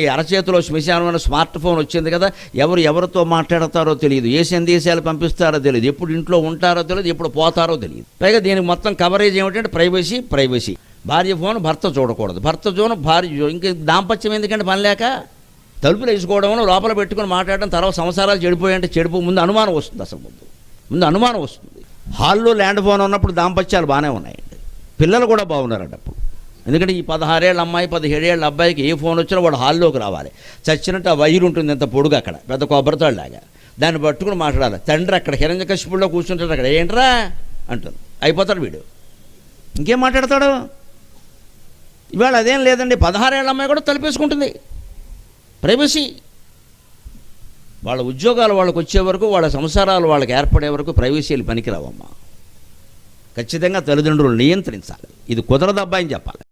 ఈ అరచేతిలో శ్మశానమైన smart phone వచ్చింది కదా, ఎవరితో మాట్లాడతారో తెలియదు, ఏ సందేశాలు పంపిస్తారో తెలియదు, ఎప్పుడు ఇంట్లో ఉంటారో తెలియదు, ఎప్పుడు పోతారో తెలియదు. పైగా దీనికి మొత్తం కవరేజ్ ఏమిటంటే ప్రైవసీ. భార్య ఫోన్ భర్త చూడకూడదు, భర్త ఫోన్ భార్య ఇంక దాంపత్యం ఎందుకంటే పని లేక తలుపులు వేసుకోవడం, లోపల పెట్టుకుని మాట్లాడడం, తర్వాత సంసారాలు చెడిపోయాయంటే ముందు అనుమానం వస్తుంది. అసలు ముందు అనుమానం వస్తుంది. హాల్లో ల్యాండ్ ఫోన్ ఉన్నప్పుడు దాంపత్యాలు బాగానే ఉన్నాయండి, పిల్లలు కూడా బాగున్నారంట అప్పుడు. ఎందుకంటే ఈ 16 ఏళ్ళ అమ్మాయి 17 ఏళ్ళ అబ్బాయికి ఏ ఫోన్ వచ్చినా వాడు హాల్లోకి రావాలి. చచ్చినట్టు ఆ వైరు ఉంటుంది ఎంత పొడుగు, అక్కడ పెద్ద కొబ్బరితాడులాగా, దాన్ని పట్టుకుని మాట్లాడాలి. తండ్రి అక్కడ హిరణ్యకశిపుడిలో కూర్చుంటాడు, అక్కడ ఏంట్రా అంటారు, అయిపోతాడు వీడు, ఇంకేం మాట్లాడతాడు. ఇవాళ అదేం లేదండి, 16 ఏళ్ళ అమ్మాయి కూడా తలిపేసుకుంటుంది. ప్రైవసీ. వాళ్ళ ఉద్యోగాలు వాళ్ళకి వచ్చే వరకు, వాళ్ళ సంసారాలు వాళ్ళకి ఏర్పడే వరకు ప్రైవసీలు పనికిరావమ్మా. ఖచ్చితంగా తల్లిదండ్రులు నియంత్రించాలి. ఇది కుదరదబ్బా అని చెప్పాలి.